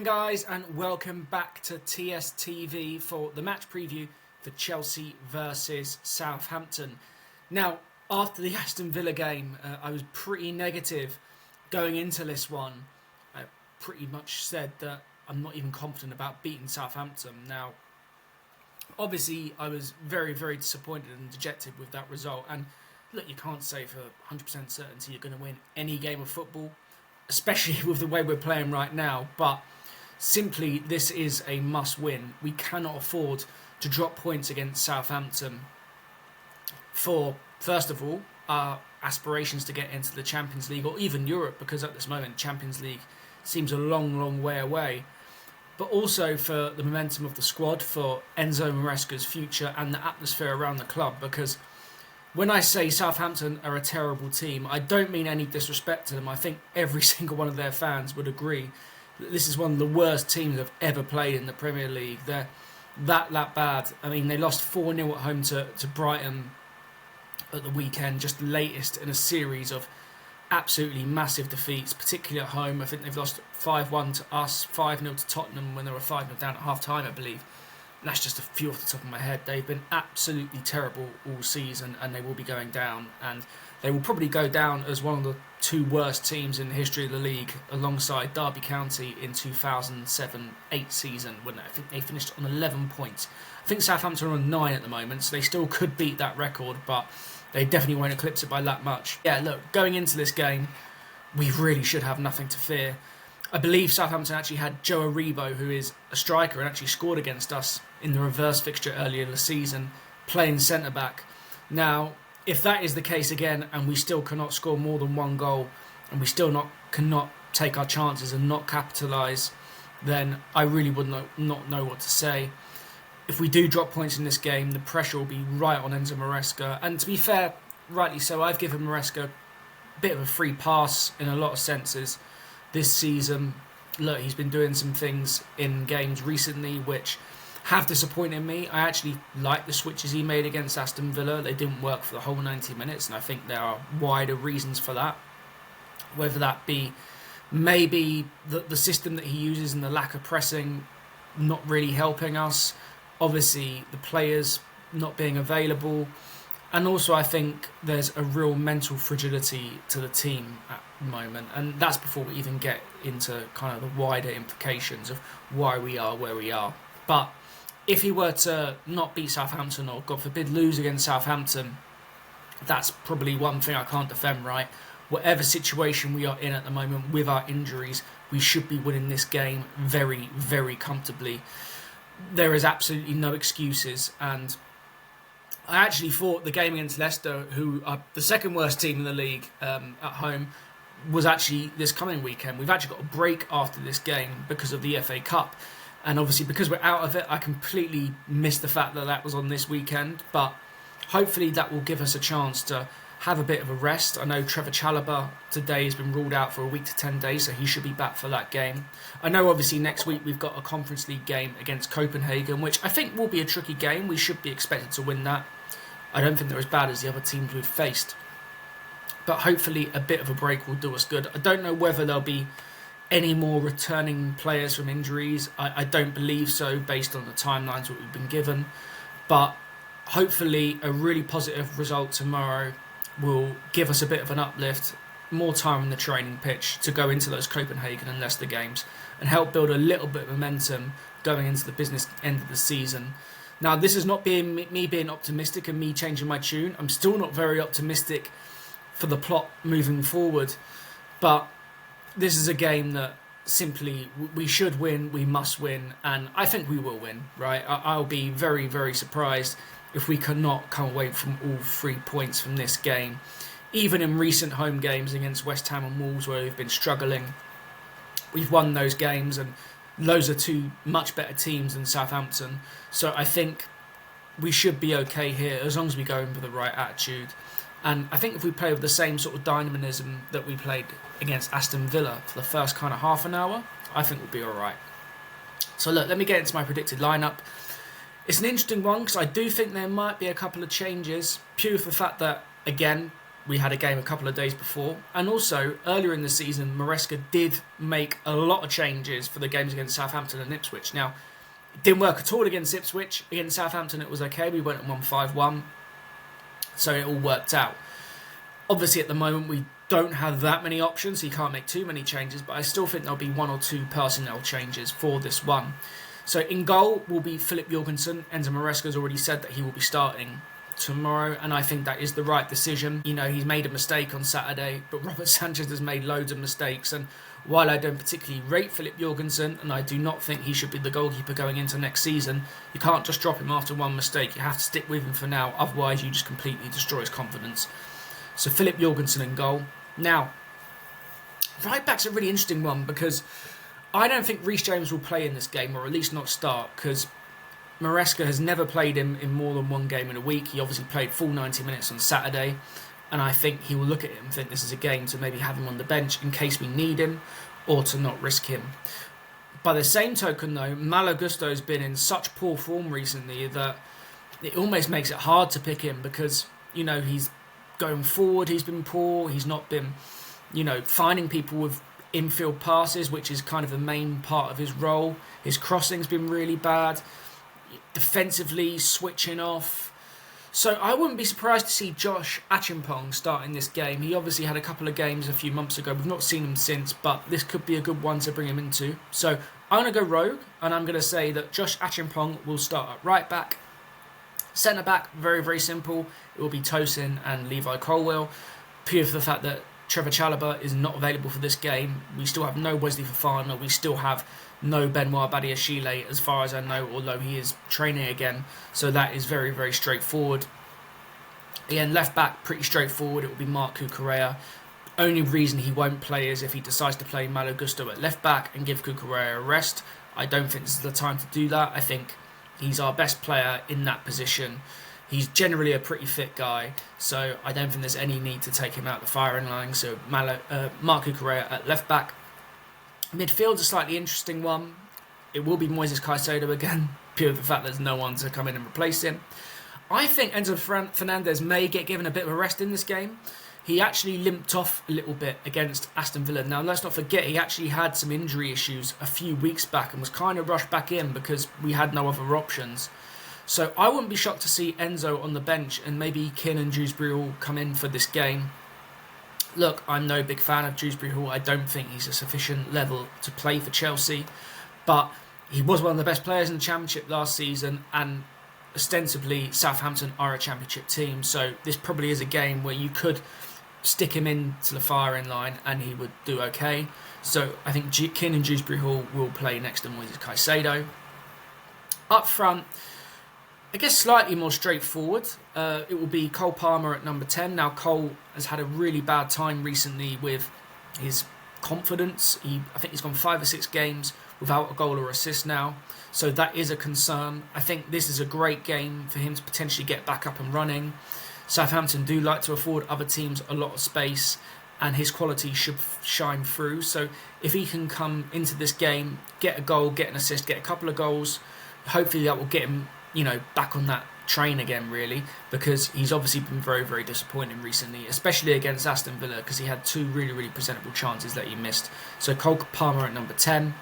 guys, and welcome back to TSTV for the match preview for Chelsea versus Southampton. Now, after the Aston Villa game, I was pretty negative going into this one. I pretty much said that I'm not even confident about beating Southampton. Now, obviously, I was very, very disappointed and dejected with that result. And look, you can't say for 100% certainty you're going to win any game of football, especially with the way we're playing right now. But simply, this is a must-win. We cannot afford to drop points against Southampton for, first of all, our aspirations to get into the Champions League or even Europe, because at this moment, Champions League seems a long, long way away. But also for the momentum of the squad, for Enzo Maresca's future and the atmosphere around the club, because when I say Southampton are a terrible team, I don't mean any disrespect to them. I think every single one of their fans would agree that this is one of the worst teams I've ever played in the Premier League. They're that bad. I mean, they lost 4-0 at home to Brighton at the weekend, just the latest in a series of absolutely massive defeats, particularly at home. I think they've lost 5-1 to us, 5-0 to Tottenham when they were 5-0 down at half-time, I believe. And that's just a few off the top of my head. They've been absolutely terrible all season, and they will be going down. And they will probably go down as one of the two worst teams in the history of the league, alongside Derby County in 2007-8 season, when I think they finished on 11 points. I think Southampton are on 9 at the moment, so they still could beat that record, but they definitely won't eclipse it by that much. Yeah, look, going into this game, we really should have nothing to fear. I believe Southampton actually had Joe Aribo, who is a striker and actually scored against us in the reverse fixture earlier in the season, playing centre-back. Now, if that is the case again, and we still cannot score more than one goal, and we still cannot take our chances and not capitalise, then I really would not know what to say. If we do drop points in this game, the pressure will be right on Enzo Maresca. And to be fair, rightly so, I've given Maresca a bit of a free pass in a lot of senses this season. Look, he's been doing some things in games recently which have disappointed me. I actually like the switches he made against Aston Villa. They didn't work for the whole 90 minutes, and I think there are wider reasons for that. Whether that be maybe the system that he uses and the lack of pressing not really helping us. Obviously, the players not being available. And also, I think there's a real mental fragility to the team at the moment. And that's before we even get into kind of the wider implications of why we are where we are. But if he were to not beat Southampton, or God forbid lose against Southampton, that's probably one thing I can't defend, right? Whatever situation we are in at the moment with our injuries, we should be winning this game very, very comfortably. There is absolutely no excuses, and I actually thought the game against Leicester, who are the second worst team in the league at home, was actually this coming weekend. We've actually got a break after this game because of the FA Cup. And obviously, because we're out of it, I completely missed the fact that that was on this weekend. But hopefully that will give us a chance to have a bit of a rest. I know Trevor Chalobah today has been ruled out for a week to 10 days, so he should be back for that game. I know obviously next week we've got a Conference League game against Copenhagen, which I think will be a tricky game. We should be expected to win that. I don't think they're as bad as the other teams we've faced. But hopefully a bit of a break will do us good. I don't know whether there'll be any more returning players from injuries. I don't believe so, based on the timelines that we've been given. But hopefully a really positive result tomorrow will give us a bit of an uplift, more time on the training pitch to go into those Copenhagen and Leicester games and help build a little bit of momentum going into the business end of the season. Now, this is not being me being optimistic and me changing my tune. I'm still not very optimistic for the plot moving forward, but this is a game that simply we should win, we must win, and I think we will win, right? I'll be very, very surprised if we cannot come away from all 3 points from this game. Even in recent home games against West Ham and Wolves, where we've been struggling, we've won those games, and those are two much better teams than Southampton. So I think we should be okay here as long as we go in with the right attitude. And I think if we play with the same sort of dynamism that we played against Aston Villa for the first kind of half an hour, I think we'll be all right. So look, let me get into my predicted lineup. It's an interesting one because I do think there might be a couple of changes, purely for the fact that, again, we had a game a couple of days before. And also, earlier in the season, Maresca did make a lot of changes for the games against Southampton and Ipswich. Now, it didn't work at all against Ipswich. Against Southampton, it was okay. We went and won 5-1. So it all worked out. Obviously, at the moment, we don't have that many options, so you can't make too many changes, but I still think there'll be 1 or 2 personnel changes for this one. So in goal will be Philip Jorgensen. Enzo Maresca's already said that he will be starting tomorrow, and I think that is the right decision. You know, he's made a mistake on Saturday, but Robert Sanchez has made loads of mistakes, and while I don't particularly rate Philip Jorgensen, and I do not think he should be the goalkeeper going into next season, you can't just drop him after one mistake. You have to stick with him for now, otherwise you just completely destroy his confidence. So Philip Jorgensen in goal. Now, right back's a really interesting one because I don't think Reece James will play in this game, or at least not start, because Maresca has never played him in more than one game in a week. He obviously played full 90 minutes on Saturday, and I think he will look at it and think this is a game to maybe have him on the bench in case we need him, or to not risk him. By the same token though, Malo Gusto's been in such poor form recently that it almost makes it hard to pick him because, you know, he's going forward, he's been poor, he's not been, you know, finding people with infield passes, which is kind of the main part of his role. His crossing's been really bad. Defensively, switching off. So I wouldn't be surprised to see Josh Achimpong starting this game. He obviously had a couple of games a few months ago. We've not seen him since, but this could be a good one to bring him into. So I'm going to go rogue, and I'm going to say that Josh Achimpong will start at right back. Centre back, very, very simple. It will be Tosin and Levi Colwill. Pure for the fact that Trevor Chalobah is not available for this game. We still have no Wesley Fofana. We still have no Benoit Badiashile, as far as I know, although he is training again. So that is very, very straightforward. Again, left back, pretty straightforward. It will be Marc Cucurella. Only reason he won't play is if he decides to play Malo Gusto at left back and give Cucurella a rest. I don't think this is the time to do that. I think he's our best player in that position. He's generally a pretty fit guy, so I don't think there's any need to take him out the firing line. So Marc Cucurella at left back. Midfield's a slightly interesting one. It will be Moises Caicedo again, pure the fact there's no one to come in and replace him. I think Enzo Fernandez may get given a bit of a rest in this game. He actually limped off a little bit against Aston Villa. Now, let's not forget, he actually had some injury issues a few weeks back and was kind of rushed back in because we had no other options. So I wouldn't be shocked to see Enzo on the bench and maybe Keane and Dewsbury Hall come in for this game. Look, I'm no big fan of Dewsbury Hall. I don't think he's a sufficient level to play for Chelsea. But he was one of the best players in the Championship last season, and ostensibly Southampton are a Championship team. So this probably is a game where you could stick him into the firing line and he would do okay. So I think Keane and Dewsbury Hall will play next to Moises Caicedo. Up front, I guess slightly more straightforward. It will be Cole Palmer at number 10. Now, Cole has had a really bad time recently with his confidence. I think he's gone 5 or 6 games without a goal or assist now. So that is a concern. I think this is a great game for him to potentially get back up and running. Southampton do like to afford other teams a lot of space, and his quality should shine through. So if he can come into this game, get a goal, get an assist, get a couple of goals, hopefully that will get him, you know, back on that train again, really, because he's obviously been very, very disappointing recently, especially against Aston Villa, because he had 2 really, really presentable chances that he missed. So Cole Palmer at number 10.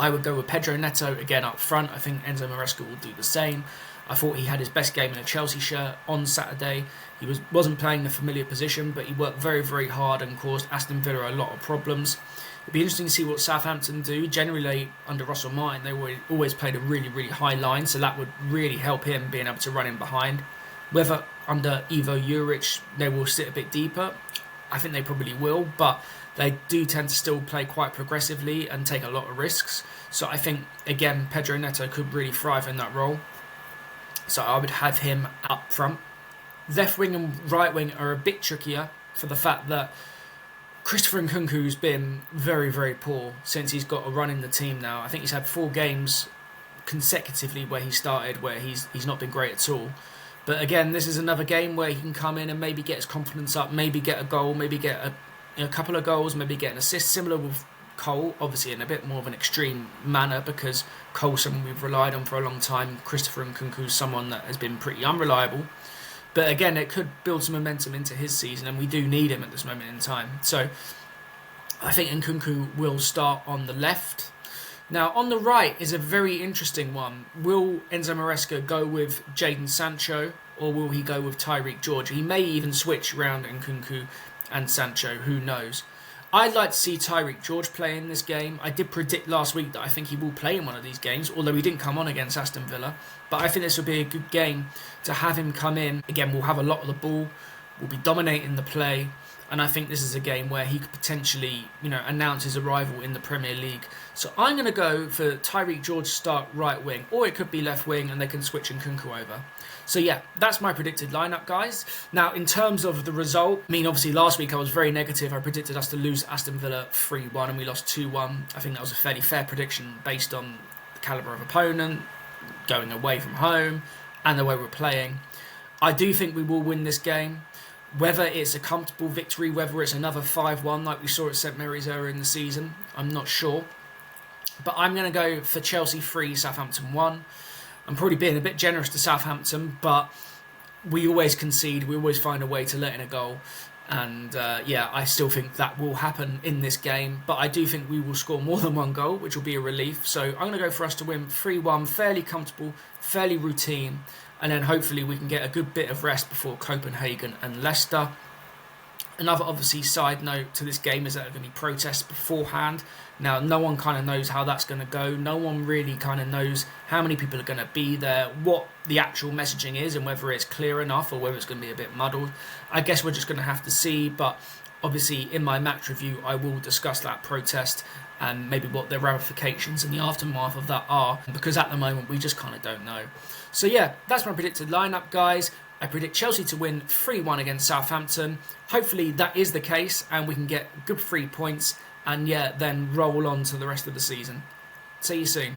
I would go with Pedro Neto again up front. I think Enzo Maresca will do the same. I thought he had his best game in a Chelsea shirt on Saturday. He wasn't playing the familiar position, but he worked very, very hard and caused Aston Villa a lot of problems. It'd be interesting to see what Southampton do. Generally, under Russell Martin, they always played a really, really high line, so that would really help him being able to run in behind. Whether under Ivo Juric they will sit a bit deeper, I think they probably will, but they do tend to still play quite progressively and take a lot of risks. So I think, again, Pedro Neto could really thrive in that role. So I would have him up front. Left wing and right wing are a bit trickier for the fact that Christopher Nkunku's been very, very poor since he's got a run in the team now. I think he's had 4 games consecutively where he started where he's not been great at all. But again, this is another game where he can come in and maybe get his confidence up, maybe get a goal, maybe get a couple of goals, maybe get an assist, similar with Cole, obviously in a bit more of an extreme manner because Cole's someone we've relied on for a long time. Christopher Nkunku's someone that has been pretty unreliable. But again, it could build some momentum into his season, and we do need him at this moment in time. So I think Nkunku will start on the left. Now, on the right is a very interesting one. Will Enzo Maresca go with Jadon Sancho, or will he go with Tyreek George? He may even switch around Nkunku and Sancho, who knows. I'd like to see Tyreek George play in this game. I did predict last week that I think he will play in one of these games, although he didn't come on against Aston Villa. But I think this will be a good game to have him come in. Again, we'll have a lot of the ball. We'll be dominating the play. And I think this is a game where he could potentially, announce his arrival in the Premier League. So I'm going to go for Tyreek George to start right wing, or it could be left wing and they can switch Nkunku over. So yeah, that's my predicted lineup, guys. Now, in terms of the result, obviously last week I was very negative. I predicted us to lose Aston Villa 3-1 and we lost 2-1. I think that was a fairly fair prediction based on the calibre of opponent, going away from home, and the way we're playing. I do think we will win this game. Whether it's a comfortable victory, whether it's another 5-1 like we saw at St Mary's earlier in the season, I'm not sure. But I'm going to go for Chelsea 3, Southampton 1. I'm probably being a bit generous to Southampton, but we always concede. We always find a way to let in a goal. And I still think that will happen in this game. But I do think we will score more than one goal, which will be a relief. So I'm going to go for us to win 3-1, fairly comfortable, fairly routine. And then hopefully we can get a good bit of rest before Copenhagen and Leicester. Another obviously side note to this game is that there are going to be protests beforehand. Now, no one kind of knows how that's going to go. No one really kind of knows how many people are going to be there, what the actual messaging is, and whether it's clear enough or whether it's going to be a bit muddled. I guess we're just going to have to see. But obviously, in my match review, I will discuss that protest and maybe what the ramifications and the aftermath of that are, because at the moment we just kind of don't know. So yeah, that's my predicted lineup, guys. I predict Chelsea to win 3-1 against Southampton. Hopefully that is the case and we can get good 3 points and then roll on to the rest of the season. See you soon.